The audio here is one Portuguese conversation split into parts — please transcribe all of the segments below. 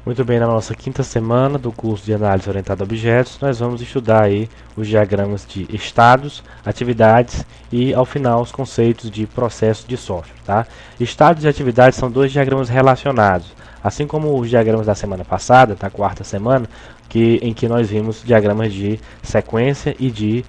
Muito bem, na nossa quinta semana do curso de análise orientada a objetos, nós vamos estudar aí os diagramas de estados, atividades e, ao final, os conceitos de processo de software. Tá? Estados e atividades são dois diagramas relacionados, assim como os diagramas da semana passada, da quarta semana, em que nós vimos diagramas de sequência e de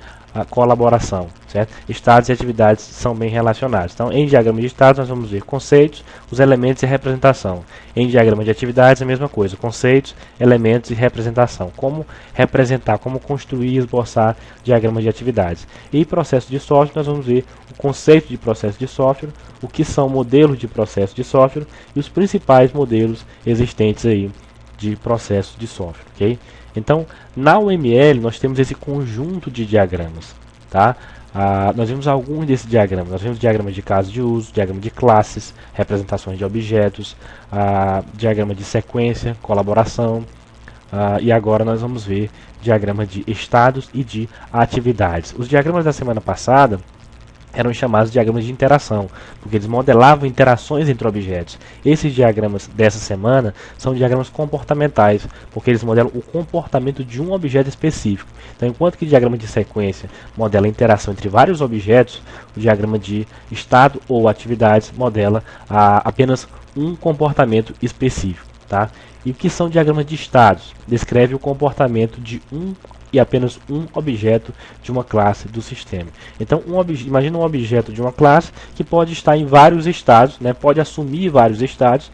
colaboração, certo? Estados e atividades são bem relacionados. Então, em diagrama de estados, nós vamos ver conceitos, os elementos e representação. Em diagrama de atividades, a mesma coisa, conceitos, elementos e representação. Como representar, como construir e esboçar diagramas de atividades. E processo de software, nós vamos ver o conceito de processo de software, o que são modelos de processo de software e os principais modelos existentes aí de processo de software, ok? Então, na UML, nós temos esse conjunto de diagramas, tá? Nós vimos alguns desses diagramas. Nós vimos diagramas de caso de uso, diagrama de classes, representações de objetos, diagrama de sequência, colaboração, e agora nós vamos ver diagrama de estados e de atividades. Os diagramas da semana passada eram chamados de diagramas de interação, porque eles modelavam interações entre objetos. Esses diagramas dessa semana são diagramas comportamentais, porque eles modelam o comportamento de um objeto específico. Então, enquanto que o diagrama de sequência modela a interação entre vários objetos, o diagrama de estado ou atividades modela apenas um comportamento específico. Tá? E o que são diagramas de estados? Descreve o comportamento de e apenas um objeto de uma classe do sistema. Então, imagina um objeto de uma classe que pode estar em vários estados, né, pode assumir vários estados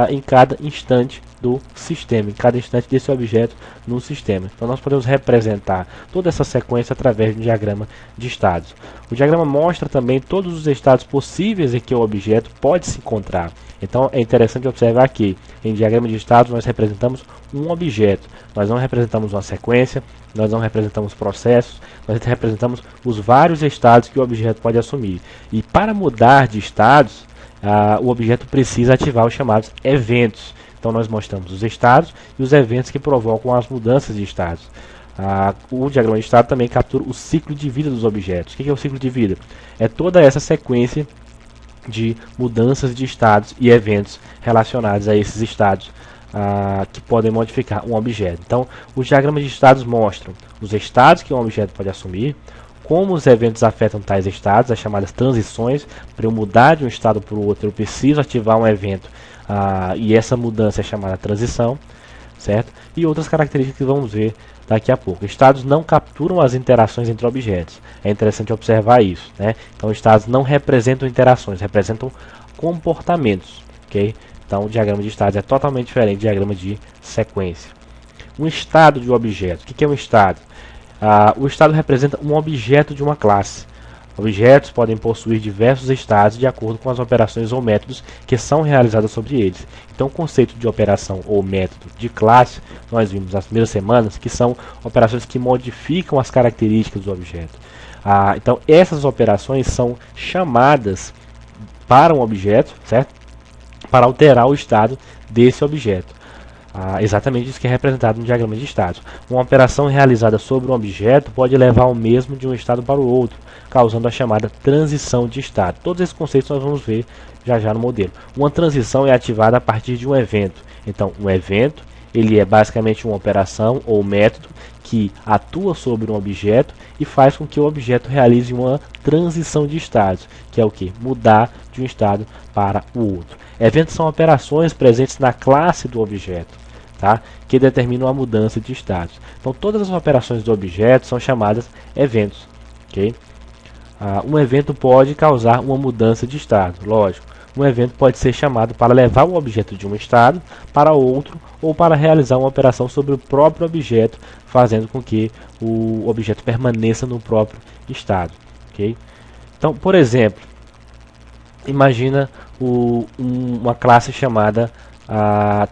em cada instante do sistema, em cada instante desse objeto no sistema. Então, nós podemos representar toda essa sequência através de um diagrama de estados. O diagrama mostra também todos os estados possíveis em que o objeto pode se encontrar. Então, é interessante observar que em diagrama de estados nós representamos um objeto, nós não representamos uma sequência, nós não representamos processos, nós representamos os vários estados que o objeto pode assumir. E para mudar de estados, o objeto precisa ativar os chamados eventos. Então nós mostramos os estados e os eventos que provocam as mudanças de estados. O diagrama de estado também captura o ciclo de vida dos objetos. O que é o ciclo de vida? É toda essa sequência de mudanças de estados e eventos relacionados a esses estados que podem modificar um objeto. Então, os diagramas de estados mostram os estados que um objeto pode assumir, como os eventos afetam tais estados, as chamadas transições. Para eu mudar de um estado para o outro, eu preciso ativar um evento e essa mudança é chamada transição, certo? E outras características que vamos ver daqui a pouco. Estados não capturam as interações entre objetos. É interessante observar isso, né? Então, estados não representam interações, representam comportamentos, ok? Então, o diagrama de estados é totalmente diferente do diagrama de sequência. Um estado de um objeto. O que é um estado? O estado representa um objeto de uma classe. Objetos podem possuir diversos estados de acordo com as operações ou métodos que são realizadas sobre eles. Então, o conceito de operação ou método de classe, nós vimos nas primeiras semanas, que são operações que modificam as características do objeto. Então, essas operações são chamadas para um objeto, certo? Para alterar o estado desse objeto. Exatamente isso que é representado no diagrama de estados. Uma operação realizada sobre um objeto pode levar o mesmo de um estado para o outro, causando a chamada transição de estado. Todos esses conceitos nós vamos ver já no modelo. Uma transição é ativada a partir de um evento. Então, um evento ele é basicamente uma operação ou método que atua sobre um objeto e faz com que o objeto realize uma transição de estados, que é o que? Mudar de um estado para o outro. Eventos são operações presentes na classe do objeto, tá? Que determinam a mudança de estados. Então, todas as operações do objeto são chamadas eventos. Okay? Um evento pode causar uma mudança de estado, lógico. Um evento pode ser chamado para levar o objeto de um estado para outro ou para realizar uma operação sobre o próprio objeto, fazendo com que o objeto permaneça no próprio estado. Okay? Então, por exemplo, imagina uma classe chamada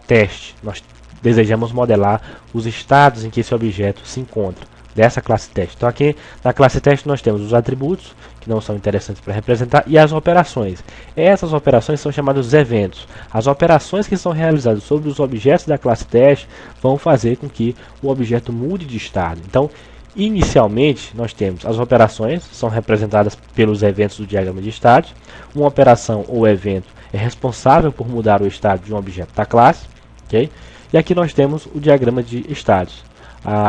teste. Nós desejamos modelar os estados em que esse objeto se encontra, dessa classe teste. Então, aqui na classe teste nós temos os atributos, que não são interessantes para representar, e as operações. Essas operações são chamadas eventos. As operações que são realizadas sobre os objetos da classe teste vão fazer com que o objeto mude de estado. Então, inicialmente, nós temos as operações, são representadas pelos eventos do diagrama de estados. Uma operação ou evento é responsável por mudar o estado de um objeto da classe. Okay? E aqui nós temos o diagrama de estados.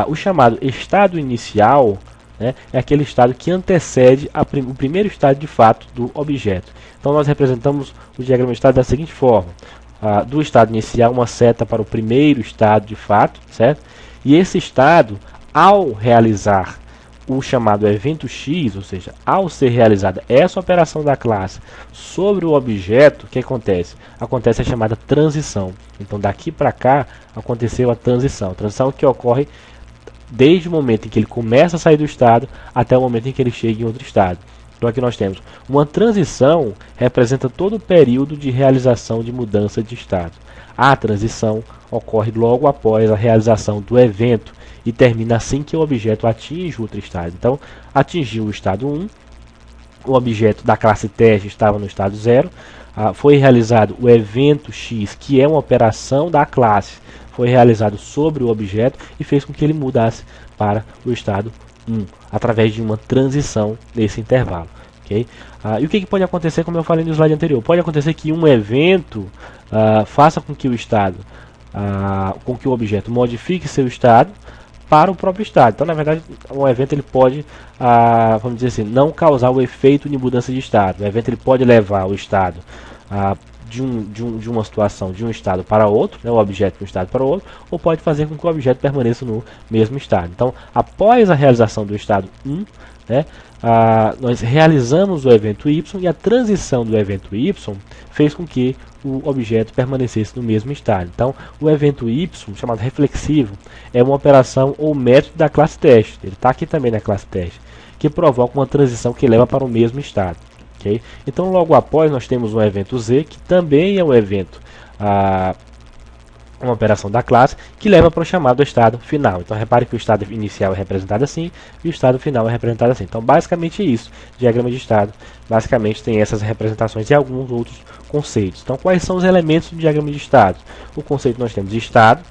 O chamado estado inicial, né, é aquele estado que antecede o primeiro estado de fato do objeto. Então nós representamos o diagrama de estado da seguinte forma. Do estado inicial, uma seta para o primeiro estado de fato, certo? E esse estado, ao realizar o chamado evento X, ou seja, ao ser realizada essa operação da classe sobre o objeto, o que acontece? Acontece a chamada transição. Então daqui para cá aconteceu a transição. A transição que ocorre desde o momento em que ele começa a sair do estado até o momento em que ele chega em outro estado. Então aqui nós temos uma transição, representa todo o período de realização de mudança de estado. A transição ocorre logo após a realização do evento e termina assim que o objeto atinge outro estado. Então, atingiu o estado 1, o objeto da classe teste estava no estado 0, foi realizado o evento X, que é uma operação da classe, foi realizado sobre o objeto e fez com que ele mudasse para o estado 1, através de uma transição nesse intervalo. Okay? E o que pode acontecer, como eu falei no slide anterior? Pode acontecer que um evento faça com que o estado, com que o objeto modifique seu estado para o próprio estado. Então, na verdade, um evento ele pode, vamos dizer assim, não causar o efeito de mudança de estado. O evento ele pode levar o estado de uma situação, de um estado para outro, né, o objeto de um estado para o outro, ou pode fazer com que o objeto permaneça no mesmo estado. Então, após a realização do estado 1, né, nós realizamos o evento Y e a transição do evento Y fez com que o objeto permanecesse no mesmo estado. Então, o evento Y, chamado reflexivo, é uma operação ou método da classe teste. Ele está aqui também na classe teste, que provoca uma transição que leva para o mesmo estado. Okay? Então, logo após, nós temos o evento Z, que também é um evento, uma operação da classe, que leva para o chamado estado final. Então, repare que o estado inicial é representado assim e o estado final é representado assim. Então, basicamente é isso. Diagrama de estado, basicamente tem essas representações e alguns outros conceitos. Então, quais são os elementos do diagrama de estado? O conceito nós temos de estado,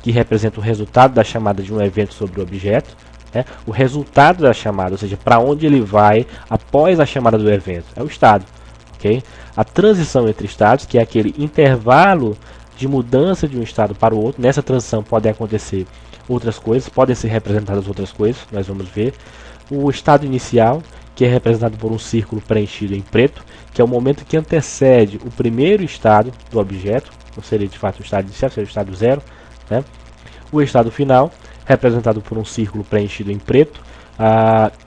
que representa o resultado da chamada de um evento sobre o objeto. O resultado da chamada, ou seja, para onde ele vai após a chamada do evento, é o estado. Okay? A transição entre estados, que é aquele intervalo de mudança de um estado para o outro. Nessa transição podem acontecer outras coisas, podem ser representadas outras coisas, nós vamos ver. O estado inicial, que é representado por um círculo preenchido em preto, que é o momento que antecede o primeiro estado do objeto, não seria de fato o estado inicial, seria o estado 0. Né? O estado final, representado por um círculo preenchido em preto,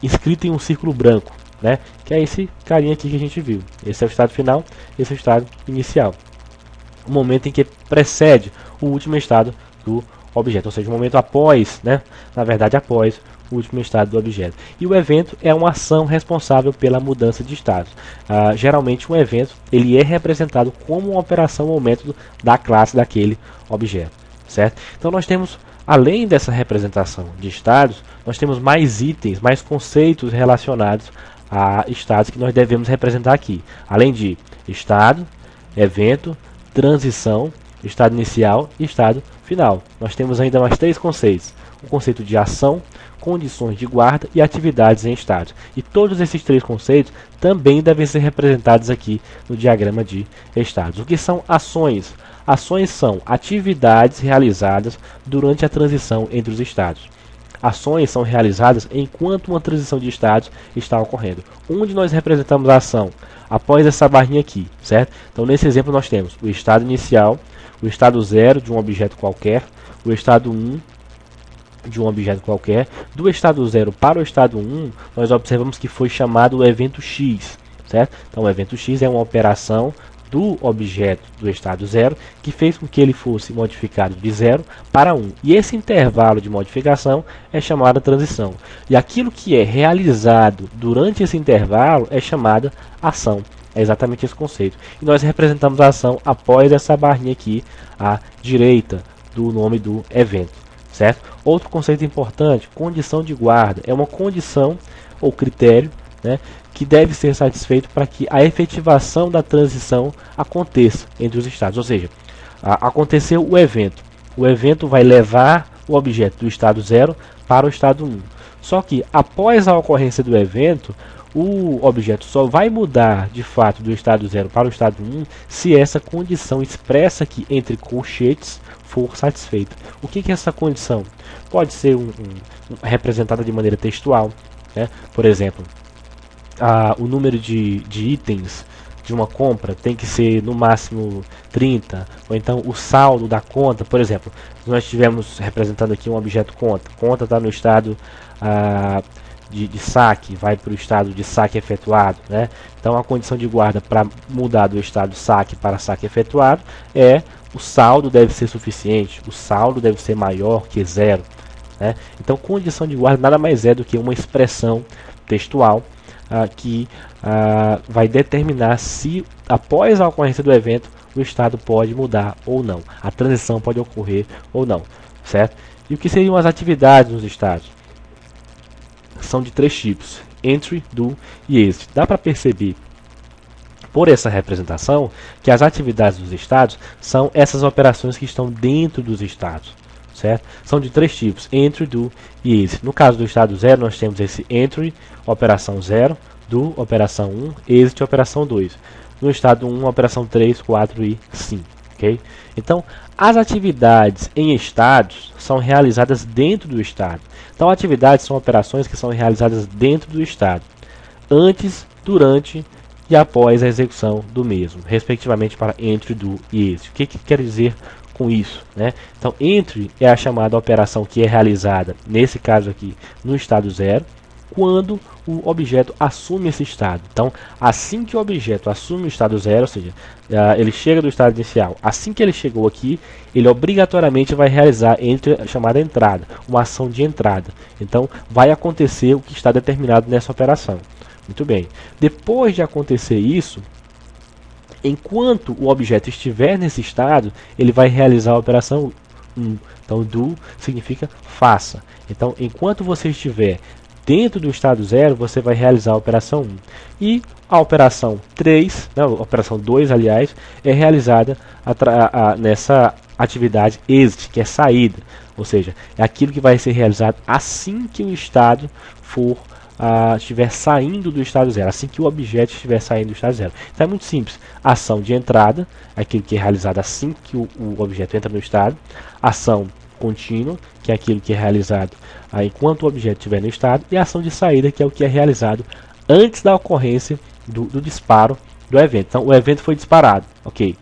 inscrito em um círculo branco, né? Que é esse carinha aqui que a gente viu. Esse é o estado final, esse é o estado inicial. O momento em que precede o último estado do objeto, ou seja, o momento após, né? Na verdade, após o último estado do objeto. E o evento é uma ação responsável pela mudança de estado. Geralmente, um evento ele é representado como uma operação ou método da classe daquele objeto, certo? Então, nós temos, além dessa representação de estados, nós temos mais itens, mais conceitos relacionados a estados que nós devemos representar aqui. Além de estado, evento, transição, estado inicial e estado final. Nós temos ainda mais 3 conceitos. O conceito de ação, condições de guarda e atividades em estados. E todos esses 3 conceitos também devem ser representados aqui no diagrama de estados. O que são ações? Ações são atividades realizadas durante a transição entre os estados. Ações são realizadas enquanto uma transição de estados está ocorrendo. Onde nós representamos a ação? Após essa barrinha aqui, certo? Então, nesse exemplo, nós temos o estado inicial, o estado 0 de um objeto qualquer, o estado 1 de um objeto qualquer. Do estado 0 para o estado 1, nós observamos que foi chamado o evento X, certo? Então, o evento X é uma operação do objeto do estado 0, que fez com que ele fosse modificado de 0 para 1. E esse intervalo de modificação é chamada transição. E aquilo que é realizado durante esse intervalo é chamada ação. É exatamente esse conceito. E nós representamos a ação após essa barrinha aqui à direita do nome do evento, certo? Outro conceito importante, condição de guarda. É uma condição ou critério, né, que deve ser satisfeito para que a efetivação da transição aconteça entre os estados. Ou seja, aconteceu o evento vai levar o objeto do estado 0 para o estado 1. Só que após a ocorrência do evento, o objeto só vai mudar de fato do estado 0 para o estado 1 se essa condição expressa aqui entre colchetes for satisfeita. O que é essa condição? Pode ser representada de maneira textual, né? Por exemplo, o número de itens de uma compra tem que ser no máximo 30, ou então o saldo da conta, por exemplo, nós tivemos representando aqui um objeto conta está no estado de saque, vai para o estado de saque efetuado, né? Então a condição de guarda para mudar do estado saque para saque efetuado é o saldo deve ser suficiente, o saldo deve ser maior que zero, né? Então condição de guarda nada mais é do que uma expressão textual que vai determinar se após a ocorrência do evento o estado pode mudar ou não, a transição pode ocorrer ou não, certo? E o que seriam as atividades nos estados? São de três tipos: entry, do e exit. Dá para perceber por essa representação que as atividades dos estados são essas operações que estão dentro dos estados, certo? São de três tipos: entry, do e exit. No caso do estado 0, nós temos esse entry, operação 0, do, operação 1, exit, operação 2. No estado 1, operação 3, 4 e 5. Okay? Então, as atividades em estados são realizadas dentro do estado. Então, atividades são operações que são realizadas dentro do estado, antes, durante e após a execução do mesmo, respectivamente para entry, do e exit. O que quer dizer com isso, né? Então, entry é a chamada operação que é realizada, nesse caso aqui, no estado 0, quando o objeto assume esse estado. Então, assim que o objeto assume o estado 0, ou seja, ele chega do estado inicial, assim que ele chegou aqui, ele obrigatoriamente vai realizar a chamada entrada, uma ação de entrada. Então, vai acontecer o que está determinado nessa operação. Muito bem. Depois de acontecer isso, enquanto o objeto estiver nesse estado, ele vai realizar a operação 1. Então, do significa faça. Então, enquanto você estiver dentro do estado 0, você vai realizar a operação 1. E a operação 3, não, a operação 2, aliás, é realizada nessa atividade exit, que é saída. Ou seja, é aquilo que vai ser realizado assim que o estado estiver saindo do estado 0, assim que o objeto estiver saindo do estado 0. Então é muito simples. Ação de entrada, aquilo que é realizado assim que o objeto entra no estado. Ação contínua, que é aquilo que é realizado enquanto o objeto estiver no estado. E a ação de saída, que é o que é realizado antes da ocorrência do disparo do evento. Então o evento foi disparado, ok.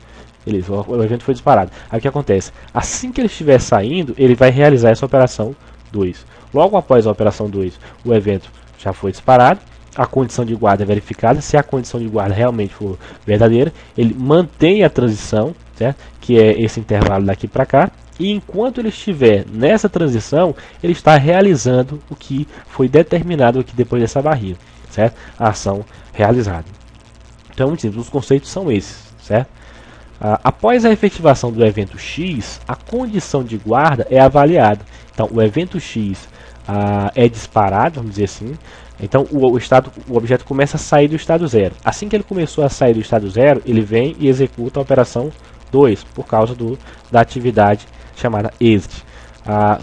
Beleza, o evento foi disparado. Aí o que acontece? Assim que ele estiver saindo, ele vai realizar essa operação 2. Logo após a operação 2, o evento já foi disparado, a condição de guarda é verificada. Se a condição de guarda realmente for verdadeira, ele mantém a transição, certo? Que é esse intervalo daqui para cá, e enquanto ele estiver nessa transição, ele está realizando o que foi determinado aqui depois dessa barrinha, certo? A ação realizada. Então é muito simples, os conceitos são esses, certo? Após a efetivação do evento X, a condição de guarda é avaliada. Então o evento X é disparado, vamos dizer assim. Então o objeto começa a sair do estado 0. Assim que ele começou a sair do estado 0, ele vem e executa a operação 2, por causa da atividade chamada exit.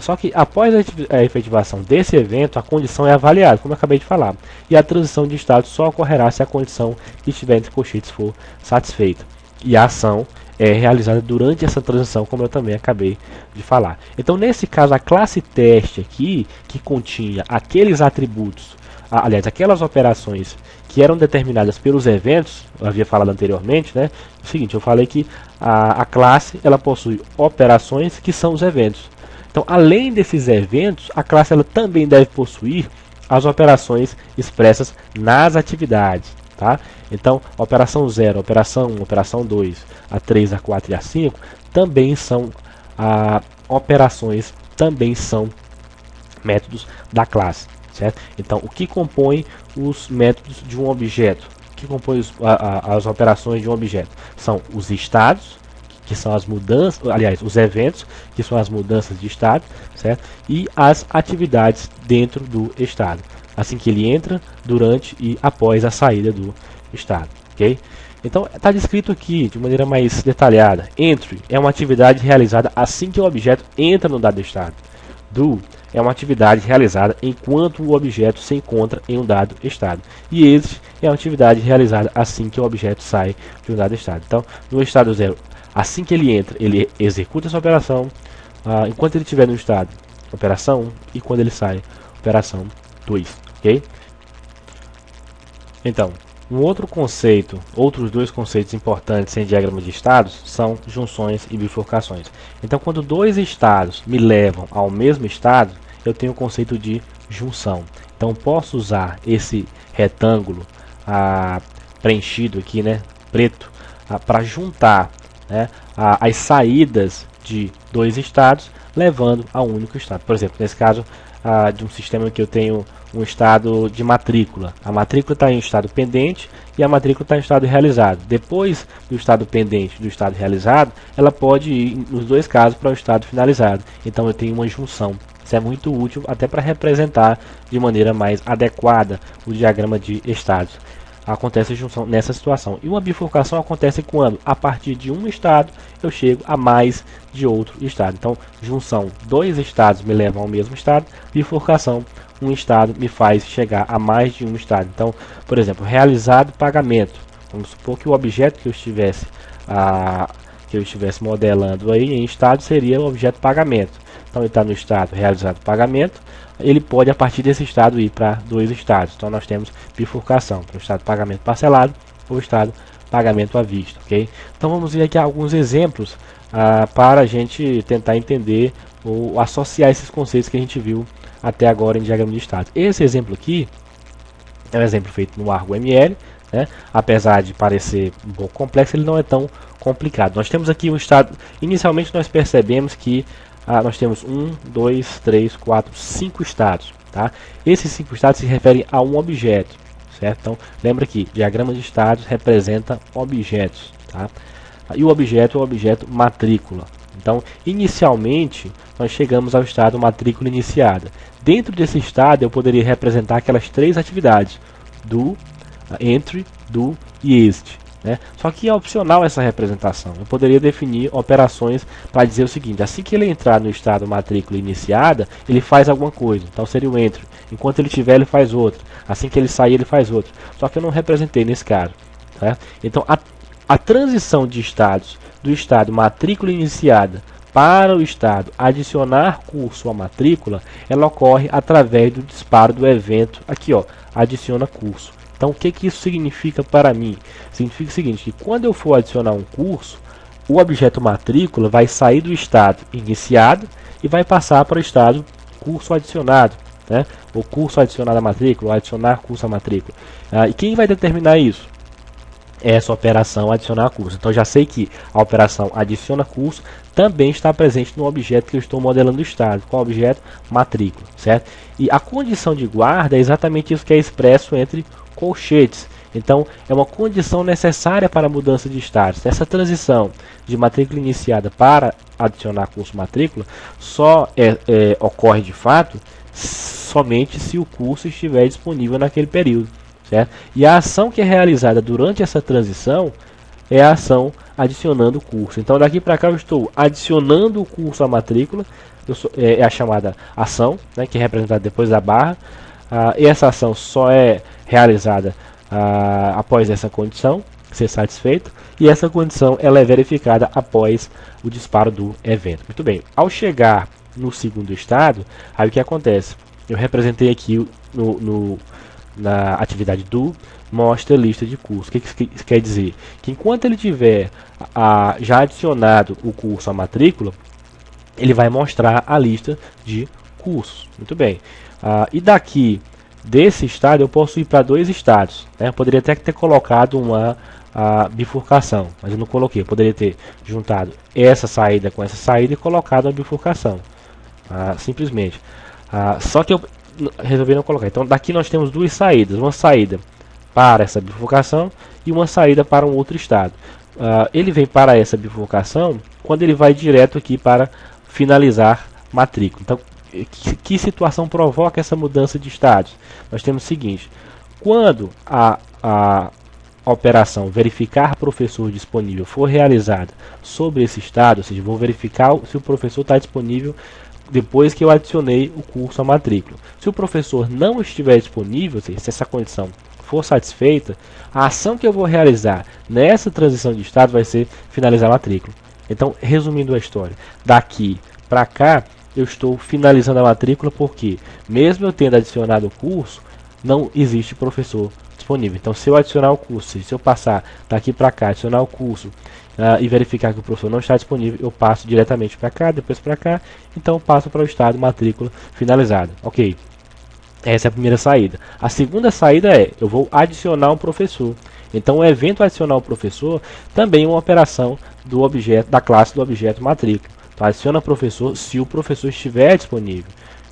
Só que após a efetivação desse evento, a condição é avaliada, como eu acabei de falar. E a transição de estado só ocorrerá se a condição que estiver entre colchetes for satisfeita. E a ação é realizada durante essa transição, como eu também acabei de falar. Então, nesse caso, a classe teste aqui, que continha aqueles atributos, aliás, aquelas operações que eram determinadas pelos eventos, eu havia falado anteriormente, né? É o seguinte, eu falei que a classe ela possui operações que são os eventos. Então, além desses eventos, a classe ela também deve possuir as operações expressas nas atividades. Tá? Então, a operação 0, a operação 1, a operação 2, a 3, a 4 e a 5 também são operações, também são métodos da classe. Certo? Então, o que compõe os métodos de um objeto? O que compõe as operações de um objeto? São os estados, que são as mudanças, aliás, os eventos, que são as mudanças de estado, certo? E as atividades dentro do estado, assim que ele entra, durante e após a saída do estado, ok? Então, está descrito aqui de maneira mais detalhada. Entry é uma atividade realizada assim que o objeto entra no dado estado. Do é uma atividade realizada enquanto o objeto se encontra em um dado estado. E exit é uma atividade realizada assim que o objeto sai de um dado estado. Então, no estado 0, Assim que ele entra, ele executa essa operação, enquanto ele estiver no estado operação 1, e quando ele sai, operação 2, ok? Então, outros dois conceitos importantes em diagrama de estados são junções e bifurcações. Então, quando dois estados me levam ao mesmo estado, eu tenho o conceito de junção. Então, posso usar esse retângulo preenchido aqui, né, preto, para juntar, né, as saídas de dois estados, levando a um único estado. Por exemplo, nesse caso de um sistema que eu tenho um estado de matrícula. A matrícula está em estado pendente e a matrícula está em estado realizado. Depois do estado pendente e do estado realizado, ela pode ir, nos dois casos, para o estado finalizado. Então eu tenho uma junção. Isso é muito útil até para representar de maneira mais adequada o diagrama de estados. Acontece a junção nessa situação. E uma bifurcação acontece quando, a partir de um estado, eu chego a mais de outro estado. Então, junção, dois estados me levam ao mesmo estado. Bifurcação, um estado me faz chegar a mais de um estado. Então, por exemplo, realizado pagamento. Vamos supor que o objeto que eu estivesse modelando aí em estado seria o objeto pagamento. Então, ele está no estado realizado pagamento. Ele pode, a partir desse estado, ir para dois estados. Então, nós temos bifurcação, para o estado de pagamento parcelado ou estado de pagamento à vista. Okay? Então, vamos ver aqui alguns exemplos para a gente tentar entender ou associar esses conceitos que a gente viu até agora em diagrama de estados. Esse exemplo aqui é um exemplo feito no ArgoML, né? Apesar de parecer um pouco complexo, ele não é tão complicado. Nós temos aqui um estado, inicialmente nós percebemos que nós temos 1, 2, 3, 4, 5 estados. Tá? Esses 5 estados se referem a um objeto. Certo? Então, lembra que diagrama de estados representa objetos. Tá? E o objeto é o objeto matrícula. Então, inicialmente, nós chegamos ao estado matrícula iniciada. Dentro desse estado, eu poderia representar aquelas três atividades: do, entry, do e exit. Né? Só que é opcional essa representação. Eu poderia definir operações para dizer o seguinte: assim que ele entrar no estado matrícula iniciada, ele faz alguma coisa. Então seria o entry. Enquanto ele tiver, ele faz outro. Assim que ele sair, ele faz outro. Só que eu não representei nesse caso. Tá? Então a transição de estados do estado matrícula iniciada para o estado adicionar curso à matrícula, ela ocorre através do disparo do evento aqui, ó, adiciona curso. Então, o que isso significa para mim? Significa o seguinte, que quando eu for adicionar um curso, o objeto matrícula vai sair do estado iniciado e vai passar para o estado curso adicionado, né? O curso adicionado à matrícula, ou adicionar curso à matrícula. E quem vai determinar isso? Essa operação adicionar curso. Então, já sei que a operação adiciona curso também está presente no objeto que eu estou modelando o estado. Qual objeto? Matrícula, certo? E a condição de guarda é exatamente isso que é expresso entre colchetes. Então, é uma condição necessária para a mudança de status. Essa transição de matrícula iniciada para adicionar curso matrícula só ocorre de fato somente se o curso estiver disponível naquele período. Certo? E a ação que é realizada durante essa transição é a ação adicionando o curso. Então, daqui para cá eu estou adicionando o curso à matrícula, é a chamada ação, né, que é representada depois da barra. E essa ação só é realizada após essa condição ser satisfeita, e essa condição ela é verificada após o disparo do evento. Muito bem, ao chegar no segundo estado, aí o que acontece? Eu representei aqui na atividade do, mostra a lista de cursos. O que isso quer dizer? Que enquanto ele tiver já adicionado o curso à matrícula, ele vai mostrar a lista de cursos. Muito bem. E daqui desse estado eu posso ir para dois estados. Né? Eu poderia até ter colocado uma bifurcação, mas eu não coloquei. Eu poderia ter juntado essa saída com essa saída e colocado a bifurcação. Simplesmente. Só que eu resolvi não colocar. Então daqui nós temos duas saídas. Uma saída para essa bifurcação e uma saída para um outro estado. Ele vem para essa bifurcação quando ele vai direto aqui para finalizar matrícula. Então, que situação provoca essa mudança de estados? Nós temos o seguinte: quando a operação verificar professor disponível for realizada sobre esse estado, ou seja, vou verificar se o professor está disponível depois que eu adicionei o curso à matrícula. Se o professor não estiver disponível, ou seja, se essa condição for satisfeita, a ação que eu vou realizar nessa transição de estado vai ser finalizar a matrícula. Então, resumindo a história, daqui para cá eu estou finalizando a matrícula porque, mesmo eu tendo adicionado o curso, não existe professor disponível. Então, se eu adicionar o curso, se eu passar daqui para cá, adicionar o curso e verificar que o professor não está disponível, eu passo diretamente para cá, depois para cá, então passo para o estado matrícula finalizada. Ok, essa é a primeira saída. A segunda saída é, eu vou adicionar um professor. Então, o evento adicionar o professor também é uma operação do objeto, da classe do objeto matrícula. Então, adiciona professor se o professor estiver disponível.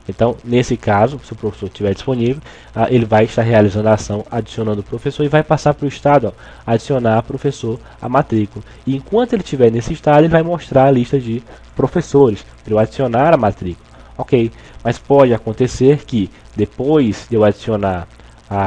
Então, nesse caso, se o professor estiver disponível, ele vai estar realizando a ação adicionando o professor e vai passar para o estado, adicionar professor a matrícula. E enquanto ele estiver nesse estado, ele vai mostrar a lista de professores para eu adicionar a matrícula. Ok, mas pode acontecer que depois de eu adicionar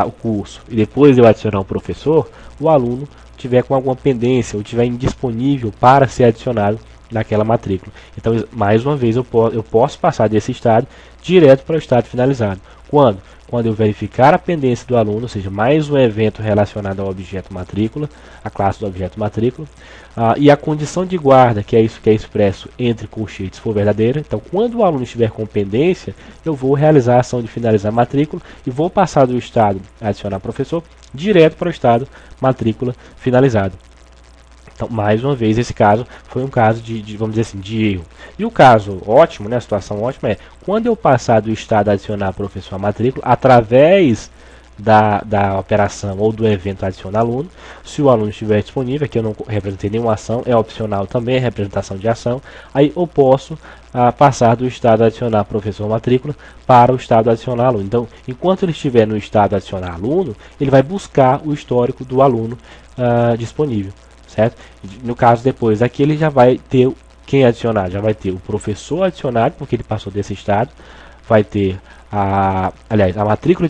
o curso e depois de eu adicionar um professor, o aluno tiver com alguma pendência ou tiver indisponível para ser adicionado naquela matrícula. Então, mais uma vez, eu posso passar desse estado direto para o estado finalizado. Quando? Quando eu verificar a pendência do aluno, ou seja, mais um evento relacionado ao objeto matrícula, a classe do objeto matrícula, e a condição de guarda, que é isso que é expresso entre colchetes, for verdadeira. Então, quando o aluno estiver com pendência, eu vou realizar a ação de finalizar a matrícula e vou passar do estado adicionar professor direto para o estado matrícula finalizado. Então, mais uma vez, esse caso foi um caso vamos dizer assim, de erro. E o caso ótimo, né, a situação ótima é, quando eu passar do estado adicionar professor a matrícula, através da operação ou do evento adicionar aluno, se o aluno estiver disponível, aqui eu não representei nenhuma ação, é opcional também a representação de ação, aí eu posso passar do estado adicionar professor matrícula para o estado adicionar aluno. Então, enquanto ele estiver no estado adicionar aluno, ele vai buscar o histórico do aluno disponível. Certo? No caso depois aqui ele já vai ter quem adicionar, já vai ter o professor adicionado porque ele passou desse estado, vai ter aliás, a matrícula,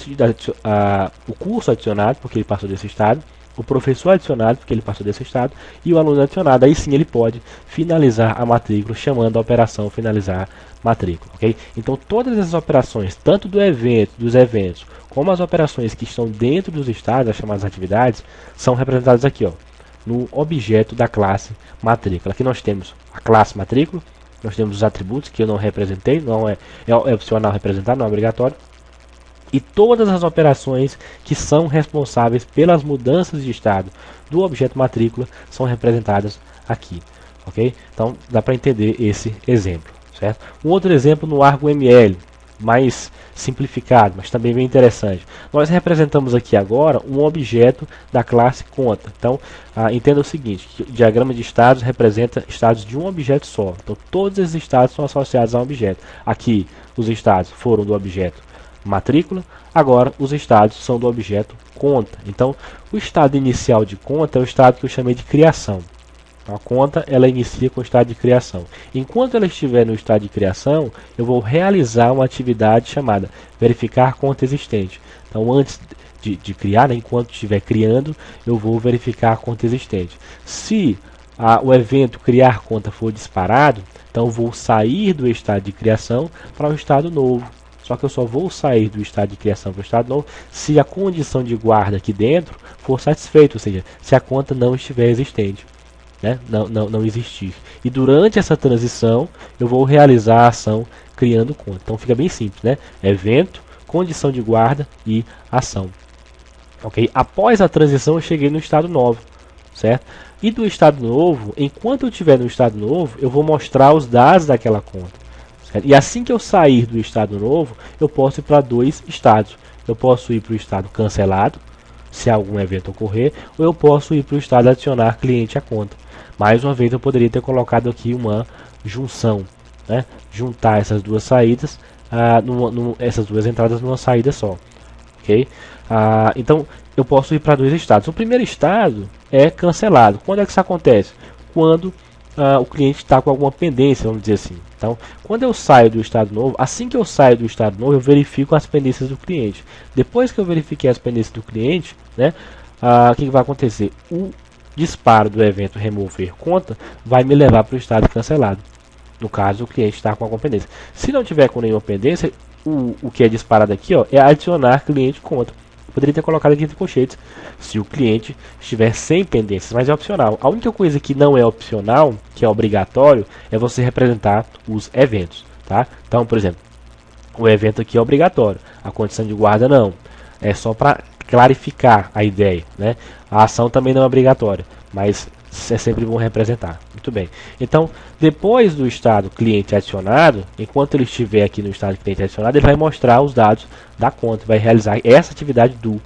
o curso adicionado porque ele passou desse estado, o professor adicionado porque ele passou desse estado e o aluno adicionado, aí sim ele pode finalizar a matrícula chamando a operação finalizar matrícula, ok? Então todas essas operações, tanto dos eventos, como as operações que estão dentro dos estados, as chamadas atividades, são representadas aqui, ó, no objeto da classe matrícula. Aqui nós temos a classe matrícula, nós temos os atributos que eu não representei, não é opcional representar, não é obrigatório. E todas as operações que são responsáveis pelas mudanças de estado do objeto matrícula são representadas aqui, ok? Então dá para entender esse exemplo, certo? Um outro exemplo no ArgoML, mais simplificado, mas também bem interessante. Nós representamos aqui agora um objeto da classe conta. Então, entenda o seguinte, que o diagrama de estados representa estados de um objeto só. Então, todos esses estados são associados a um objeto. Aqui, os estados foram do objeto matrícula, agora os estados são do objeto conta. Então, o estado inicial de conta é o estado que eu chamei de criação. A conta ela inicia com o estado de criação. Enquanto ela estiver no estado de criação, eu vou realizar uma atividade chamada verificar conta existente. Então, antes de criar, né, enquanto estiver criando, eu vou verificar a conta existente. Se o evento criar conta for disparado, então eu vou sair do estado de criação para o estado novo. Só que eu só vou sair do estado de criação para o estado novo se a condição de guarda aqui dentro for satisfeita, ou seja, se a conta não estiver existente. Né? Não existir. E durante essa transição eu vou realizar a ação criando conta. Então fica bem simples, né? Evento, condição de guarda e ação. Ok? Após a transição eu cheguei no estado novo, certo? E do estado novo, enquanto eu estiver no estado novo, eu vou mostrar os dados daquela conta. Certo? E assim que eu sair do estado novo, eu posso ir para dois estados. Eu posso ir para o estado cancelado, se algum evento ocorrer, ou eu posso ir para o estado adicionar cliente à conta. Mais uma vez eu poderia ter colocado aqui uma junção, né? Juntar essas duas saídas, essas duas entradas numa saída só, ok? Então eu posso ir para dois estados. O primeiro estado é cancelado. Quando é que isso acontece? Quando o cliente está com alguma pendência, vamos dizer assim. Então, quando eu saio do estado novo, assim que eu saio do estado novo, eu verifico as pendências do cliente. Depois que eu verifiquei as pendências do cliente, né, o que vai acontecer? O disparo do evento remover conta vai me levar para o estado cancelado. No caso, o cliente está com alguma pendência. Se não tiver com nenhuma pendência, o que é disparado aqui, ó, é adicionar cliente conta. poderia ter colocado aqui entre colchetes se o cliente estiver sem pendências, mas é opcional. A única coisa que não é opcional, que é obrigatório, é você representar os eventos, tá? Então, por exemplo, o evento aqui é obrigatório, a condição de guarda não. É só para clarificar a ideia, né? A ação também não é obrigatória, mas é sempre bom representar. Muito bem. Então, depois do estado cliente adicionado, enquanto ele estiver aqui no estado cliente adicionado, ele vai mostrar os dados da conta, vai realizar essa atividade do.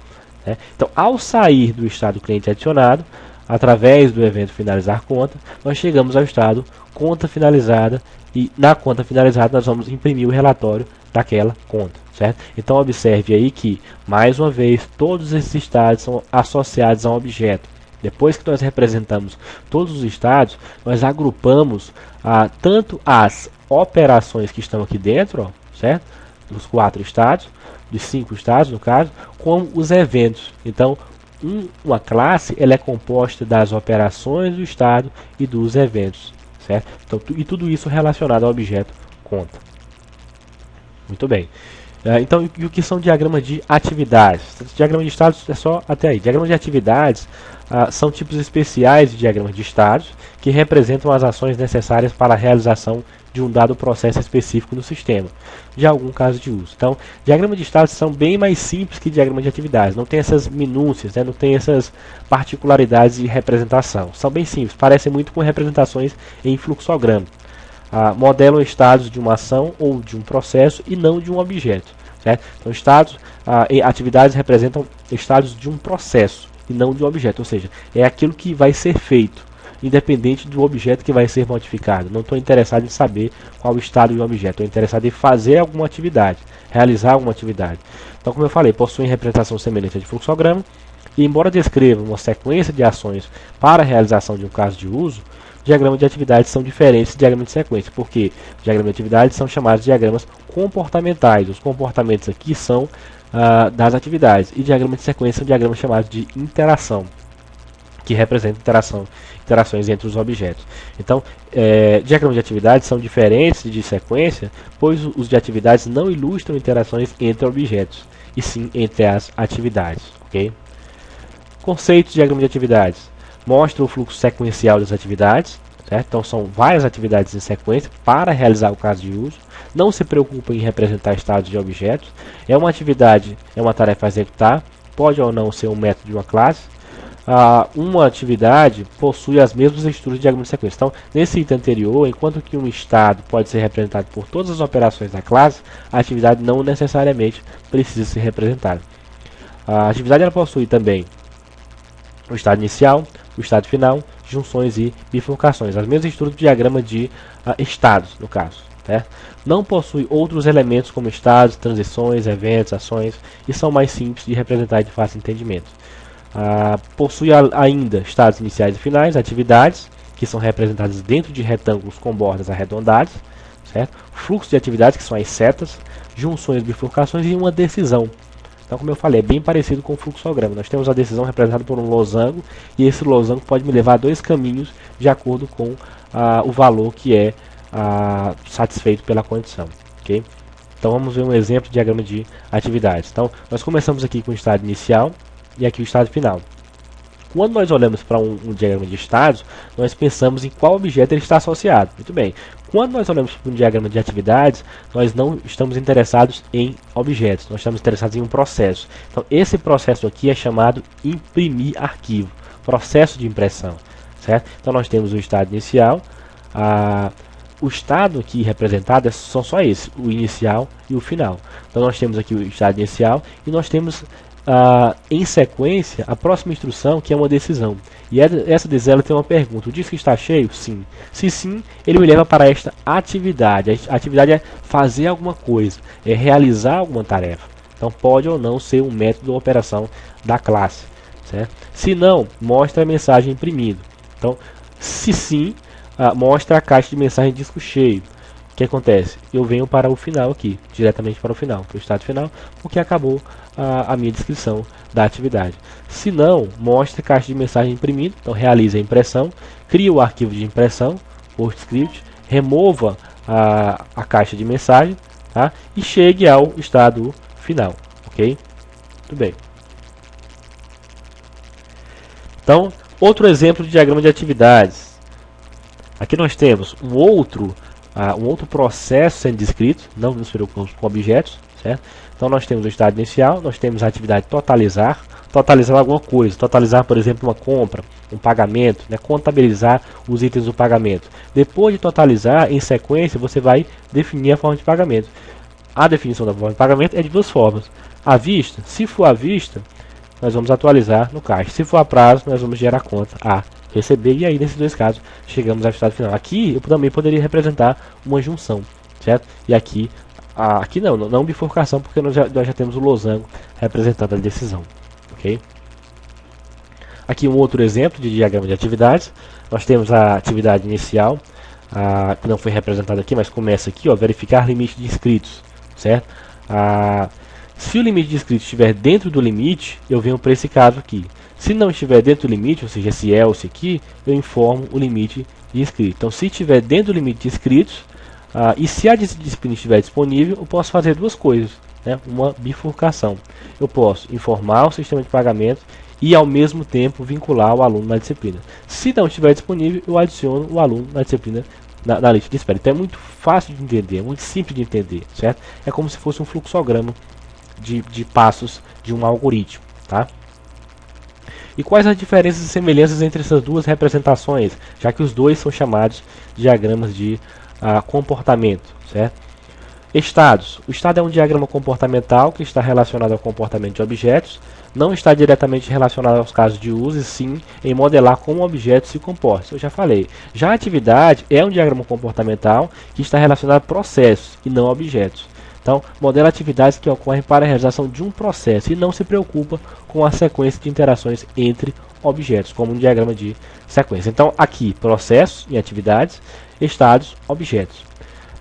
Né? Então, ao sair do estado cliente adicionado, através do evento finalizar conta, nós chegamos ao estado conta finalizada e na conta finalizada nós vamos imprimir o relatório daquela conta. Certo? Então observe aí que, mais uma vez, todos esses estados são associados a um objeto. Depois que nós representamos todos os estados, nós agrupamos tanto as operações que estão aqui dentro, ó, certo? Dos 4 estados, dos 5 estados no caso, como os eventos. Então, uma classe ela é composta das operações do estado e dos eventos. Certo? Então, e tudo isso relacionado ao objeto conta. Muito bem. Então, e o que são diagramas de atividades? Diagrama de estados é só até aí. Diagramas de atividades são tipos especiais de diagramas de estados que representam as ações necessárias para a realização de um dado processo específico no sistema, de algum caso de uso. Então, diagramas de estados são bem mais simples que diagramas de atividades. Não tem essas minúcias, né? Não tem essas particularidades de representação. São bem simples, parecem muito com representações em fluxograma. Modelam estados de uma ação ou de um processo e não de um objeto. Certo? Então, atividades representam estados de um processo e não de um objeto, ou seja, é aquilo que vai ser feito, independente do objeto que vai ser modificado. Não estou interessado em saber qual o estado de um objeto, estou interessado em fazer alguma atividade, realizar alguma atividade. Então, como eu falei, possuem representação semelhante à de fluxograma, e embora descrevam uma sequência de ações para a realização de um caso de uso, diagramas de atividades são diferentes de diagramas de sequência, porque diagramas de atividades são chamados de diagramas comportamentais. Os comportamentos aqui são das atividades, e diagramas de sequência são diagramas chamados de interação, que representam interações entre os objetos. Então, diagramas de atividades são diferentes de sequência, pois os de atividades não ilustram interações entre objetos, e sim entre as atividades. Okay? Conceitos de diagrama de atividades. Mostra o fluxo sequencial das atividades, certo? Então são várias atividades em sequência para realizar o caso de uso. Não se preocupa em representar estados de objetos. É uma atividade, é uma tarefa a executar, pode ou não ser um método de uma classe. Uma atividade possui as mesmas estruturas de diagrama de sequência. Então, nesse item anterior, enquanto que um estado pode ser representado por todas as operações da classe, a atividade não necessariamente precisa ser representada. A atividade ela possui também o estado inicial, o estado final, junções e bifurcações. As mesmas estruturas de diagrama de estados, no caso. Certo? Não possui outros elementos como estados, transições, eventos, ações, e são mais simples de representar e de fácil entendimento. Possui ainda estados iniciais e finais, atividades, que são representadas dentro de retângulos com bordas arredondadas. Certo? Fluxo de atividades, que são as setas, junções, bifurcações e uma decisão. Então, como eu falei, é bem parecido com o fluxograma. Nós temos a decisão representada por um losango, e esse losango pode me levar a 2 caminhos de acordo com o valor que é satisfeito pela condição. Okay? Então, vamos ver um exemplo de diagrama de atividades. Então, nós começamos aqui com o estado inicial e aqui o estado final. Quando nós olhamos para um diagrama de estados, nós pensamos em qual objeto ele está associado. Muito bem. Quando nós olhamos para um diagrama de atividades, nós não estamos interessados em objetos, nós estamos interessados em um processo. Então, esse processo aqui é chamado imprimir arquivo, processo de impressão. Certo? Então, nós temos o estado inicial, o estado aqui representado são só esses, o inicial e o final. Então, nós temos aqui o estado inicial e nós temos em sequência a próxima instrução, que é uma decisão. E essa decisão tem uma pergunta: o disco está cheio? Sim. Se sim, ele me leva para esta atividade. A atividade é fazer alguma coisa, é realizar alguma tarefa. Então pode ou não ser um método ou operação da classe. Certo? Se não, mostra a mensagem imprimida. Então, se sim, mostra a caixa de mensagem disco cheio. O que acontece? Eu venho para o final aqui, diretamente para o final, para o estado final, porque acabou a minha descrição da atividade. Se não, mostre a caixa de mensagem imprimida, então realize a impressão, crie o arquivo de impressão, PostScript, remova a caixa de mensagem, tá? E chegue ao estado final, ok? Muito bem. Então, outro exemplo de diagrama de atividades. Aqui nós temos um outro processo sendo descrito, não nos preocupamos com objetos, certo? Então nós temos o estado inicial, nós temos a atividade totalizar, totalizar alguma coisa, totalizar, por exemplo, uma compra, um pagamento, né? Contabilizar os itens do pagamento. Depois de totalizar, em sequência, você vai definir a forma de pagamento. A definição da forma de pagamento é de duas formas. À vista, se for à vista, nós vamos atualizar no caixa. Se for a prazo, nós vamos gerar conta a receber, e aí nesses dois casos chegamos ao estado final. Aqui eu também poderia representar uma junção, certo? E aqui não bifurcação, porque nós já temos o losango representando a decisão, ok? Aqui um outro exemplo de diagrama de atividades. Nós temos a atividade inicial, que não foi representada aqui, mas começa aqui, ó, verificar limite de inscritos, certo? Se o limite de inscritos estiver dentro do limite, eu venho para esse caso aqui. Se não estiver dentro do limite, ou seja, esse else aqui, eu informo o limite de inscritos. Então, se estiver dentro do limite de inscritos, e se a disciplina estiver disponível, eu posso fazer duas coisas, né? Uma bifurcação. Eu posso informar o sistema de pagamento e, ao mesmo tempo, vincular o aluno na disciplina. Se não estiver disponível, eu adiciono o aluno na disciplina, na lista de espera. Então, é muito fácil de entender, é muito simples de entender, certo? É como se fosse um fluxograma de passos de um algoritmo, tá? E quais as diferenças e semelhanças entre essas duas representações, já que os dois são chamados diagramas de comportamento, certo? Estados. O estado é um diagrama comportamental que está relacionado ao comportamento de objetos, não está diretamente relacionado aos casos de uso, e sim em modelar como o objeto se comporta. Eu já falei. Já a atividade é um diagrama comportamental que está relacionado a processos e não a objetos. Então, modela atividades que ocorrem para a realização de um processo e não se preocupa com a sequência de interações entre objetos, como um diagrama de sequência. Então, aqui, processos e atividades, estados, objetos.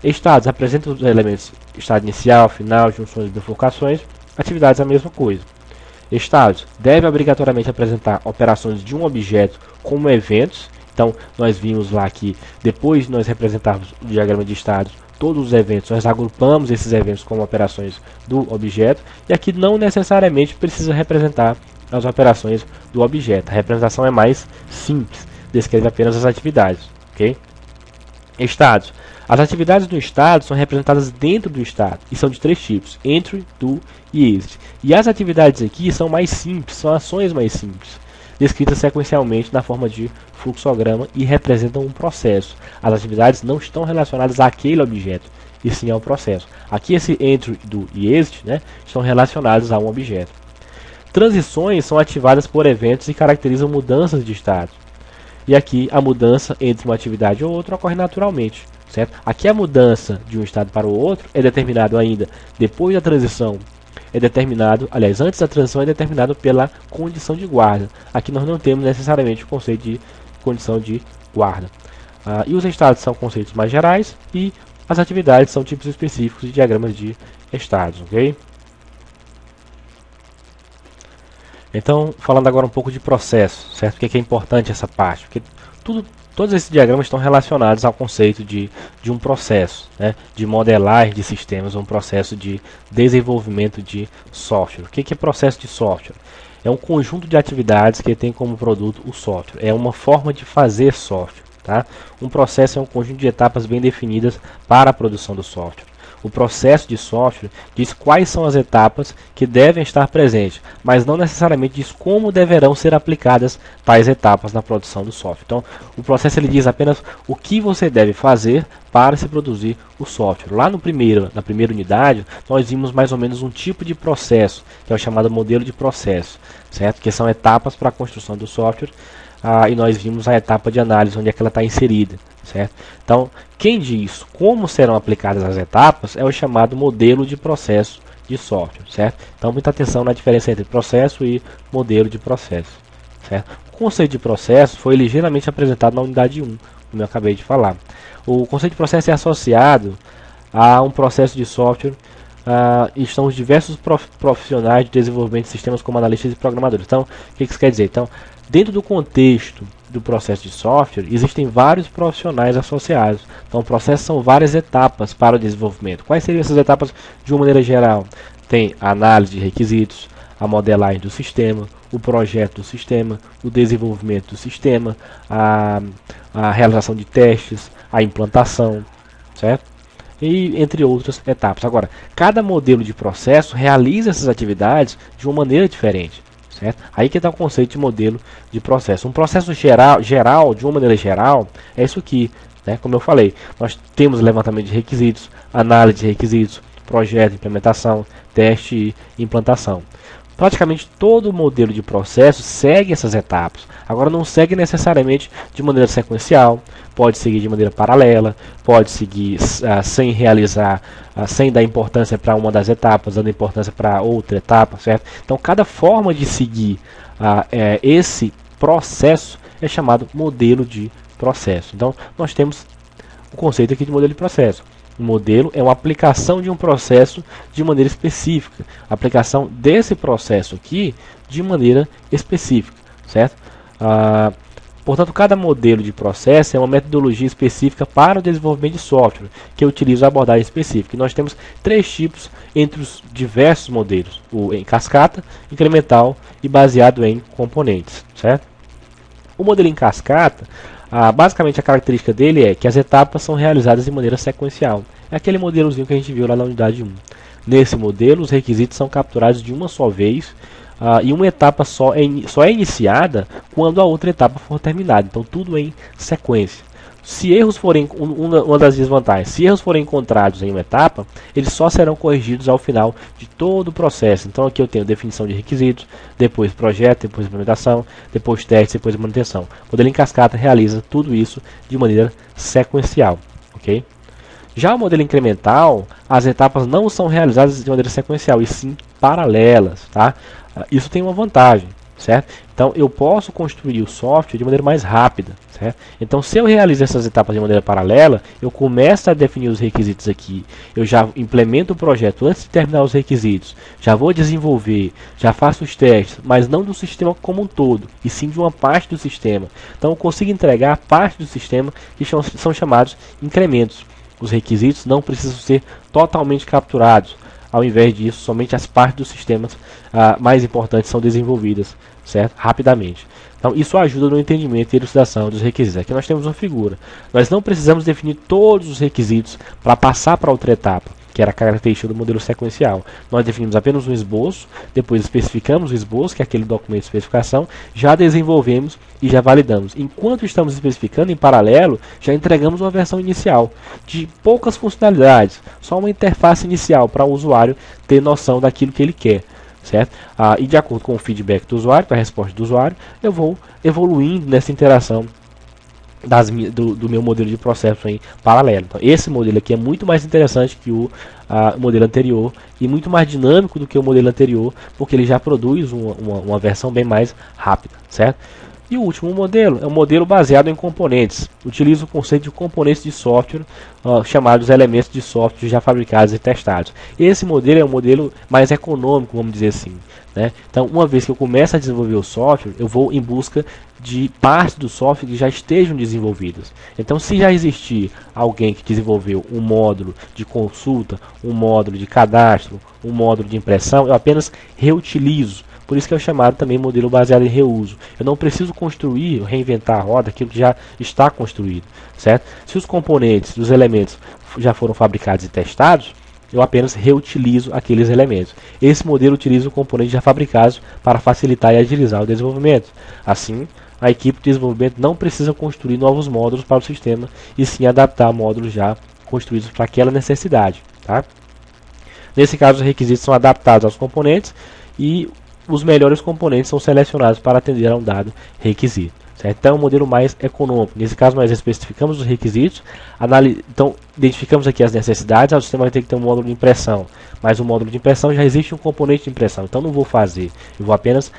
Estados apresentam os elementos estado inicial, final, junções e bifurcações. Atividades, a mesma coisa. Estados deve obrigatoriamente apresentar operações de um objeto como eventos. Então, nós vimos lá que depois de nós representarmos o diagrama de estados, todos os eventos, nós agrupamos esses eventos como operações do objeto, e aqui não necessariamente precisa representar as operações do objeto. A representação é mais simples, descreve apenas as atividades, ok? Estados. As atividades do estado são representadas dentro do estado, e são de três tipos: entry, do e exit. E as atividades aqui são mais simples, são ações mais simples, descritas sequencialmente na forma de fluxograma e representam um processo. As atividades não estão relacionadas àquele objeto, e sim ao processo. Aqui esse entry, do e exit, né, estão relacionados a um objeto. Transições são ativadas por eventos e caracterizam mudanças de estado. E aqui a mudança entre uma atividade ou outra ocorre naturalmente, certo? Aqui a mudança de um estado para o outro é determinado ainda depois da transição. É determinado, aliás, antes da transição é determinado pela condição de guarda. Aqui nós não temos necessariamente o conceito de condição de guarda. E os estados são conceitos mais gerais e as atividades são tipos específicos de diagramas de estados, ok? Então, falando agora um pouco de processo, certo? Por que é importante essa parte? Porque todos esses diagramas estão relacionados ao conceito de um processo, né? De modelagem de sistemas, um processo de desenvolvimento de software. O que é processo de software? É um conjunto de atividades que tem como produto o software. É uma forma de fazer software, tá? Um processo é um conjunto de etapas bem definidas para a produção do software. O processo de software diz quais são as etapas que devem estar presentes, mas não necessariamente diz como deverão ser aplicadas tais etapas na produção do software. Então, o processo ele diz apenas o que você deve fazer para se produzir o software. Lá na primeira unidade, nós vimos mais ou menos um tipo de processo, que é o chamado modelo de processo, certo? Que são etapas para a construção do software. E nós vimos a etapa de análise, onde é que ela está inserida, certo? Então, quem diz como serão aplicadas as etapas é o chamado modelo de processo de software, certo? Então, muita atenção na diferença entre processo e modelo de processo, certo? O conceito de processo foi ligeiramente apresentado na unidade 1, como eu acabei de falar. O conceito de processo é associado a um processo de software. Estão os diversos profissionais de desenvolvimento de sistemas como analistas e programadores. Então, o que isso quer dizer? Então, dentro do contexto do processo de software, existem vários profissionais associados. Então, o processo são várias etapas para o desenvolvimento. Quais seriam essas etapas de uma maneira geral? Tem a análise de requisitos, a modelagem do sistema, o projeto do sistema, o desenvolvimento do sistema, a realização de testes, a implantação, certo? E entre outras etapas. Agora, cada modelo de processo realiza essas atividades de uma maneira diferente, certo? Aí que está o conceito de modelo de processo. Um processo geral, de uma maneira geral, é isso aqui, né? Como eu falei, nós temos levantamento de requisitos, análise de requisitos, projeto, implementação, teste e implantação. Praticamente todo modelo de processo segue essas etapas. Agora, não segue necessariamente de maneira sequencial, pode seguir de maneira paralela, pode seguir sem realizar, sem dar importância para uma das etapas, dando importância para outra etapa, certo? Então, cada forma de seguir esse processo é chamado modelo de processo. Então, nós temos o conceito aqui de modelo de processo. O modelo é uma aplicação de um processo de maneira específica. A aplicação desse processo aqui de maneira específica, certo? Portanto, cada modelo de processo é uma metodologia específica para o desenvolvimento de software, que utiliza a abordagem específica. E nós temos três tipos entre os diversos modelos: o em cascata, incremental e baseado em componentes, certo? O modelo em cascata, basicamente a característica dele é que as etapas são realizadas de maneira sequencial. É aquele modelozinho que a gente viu lá na unidade 1. Nesse modelo, os requisitos são capturados de uma só vez, e uma etapa só é iniciada quando a outra etapa for terminada. Então, tudo em sequência. Se erros forem, uma das desvantagens, se erros forem encontrados em uma etapa, eles só serão corrigidos ao final de todo o processo. Então aqui eu tenho definição de requisitos, depois projeto, depois implementação, depois teste, depois manutenção. O modelo em cascata realiza tudo isso de maneira sequencial, ok? Já o modelo incremental, as etapas não são realizadas de maneira sequencial, e sim paralelas, tá? Isso tem uma vantagem, certo? Então eu posso construir o software de maneira mais rápida, certo? Então, se eu realizo essas etapas de maneira paralela, eu começo a definir os requisitos aqui, eu já implemento o projeto antes de terminar os requisitos, já vou desenvolver, já faço os testes, mas não do sistema como um todo, e sim de uma parte do sistema. Então eu consigo entregar parte do sistema que são chamados incrementos. Os requisitos não precisam ser totalmente capturados. Ao invés disso, somente as partes dos sistemas mais importantes são desenvolvidas, certo? Rapidamente. Então, isso ajuda no entendimento e elucidação dos requisitos. Aqui nós temos uma figura. Nós não precisamos definir todos os requisitos para passar para outra etapa, que era a característica do modelo sequencial. Nós definimos apenas um esboço, depois especificamos o esboço, que é aquele documento de especificação, já desenvolvemos e já validamos. Enquanto estamos especificando, em paralelo, já entregamos uma versão inicial, de poucas funcionalidades, só uma interface inicial para o usuário ter noção daquilo que ele quer, certo? E de acordo com o feedback do usuário, com a resposta do usuário, eu vou evoluindo nessa interação do meu modelo de processo em paralelo. Então, esse modelo aqui é muito mais interessante que o modelo anterior e muito mais dinâmico do que o modelo anterior, porque ele já produz uma versão bem mais rápida, certo? E o último modelo é um modelo baseado em componentes. Utiliza o conceito de componentes de software, chamados elementos de software já fabricados e testados. Esse modelo é um modelo mais econômico, vamos dizer assim, né? Então, uma vez que eu começo a desenvolver o software, eu vou em busca de partes do software que já estejam desenvolvidas. Então, se já existir alguém que desenvolveu um módulo de consulta, um módulo de cadastro, um módulo de impressão, eu apenas reutilizo. Por isso que é chamado também modelo baseado em reuso. Eu não preciso construir, reinventar a roda, aquilo que já está construído, certo? Se os componentes, os elementos já foram fabricados e testados, eu apenas reutilizo aqueles elementos. Esse modelo utiliza os componentes já fabricados para facilitar e agilizar o desenvolvimento. Assim, a equipe de desenvolvimento não precisa construir novos módulos para o sistema, e sim adaptar módulos já construídos para aquela necessidade, tá? Nesse caso, os requisitos são adaptados aos componentes e os melhores componentes são selecionados para atender a um dado requisito, certo? Então é um modelo mais econômico. Nesse caso, nós especificamos os requisitos, então identificamos aqui as necessidades. O sistema vai ter que ter um módulo de impressão, mas o módulo de impressão já existe um componente de impressão, então não vou fazer, eu vou apenas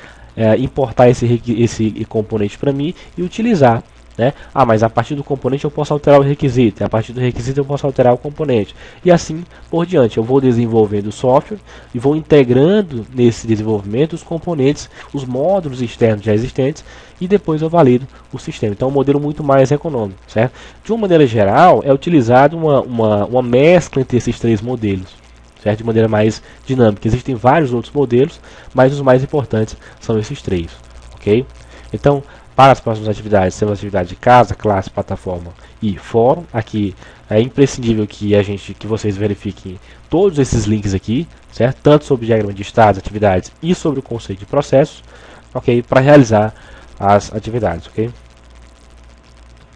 importar esse componente para mim e utilizar, né? Mas a partir do componente eu posso alterar o requisito, a partir do requisito eu posso alterar o componente, e assim por diante. Eu vou desenvolvendo o software e vou integrando nesse desenvolvimento os componentes, os módulos externos já existentes, e depois eu valido o sistema. Então é um modelo muito mais econômico, certo? De uma maneira geral, é utilizado uma mescla entre esses três modelos, certo? De maneira mais dinâmica. Existem vários outros modelos, mas os mais importantes são esses três, ok? Então, para as próximas atividades, temos atividade de casa, classe, plataforma e fórum. Aqui é imprescindível que vocês verifiquem todos esses links aqui, certo? Tanto sobre o diagrama de estados, atividades e sobre o conceito de processos, ok? Para realizar as atividades, ok?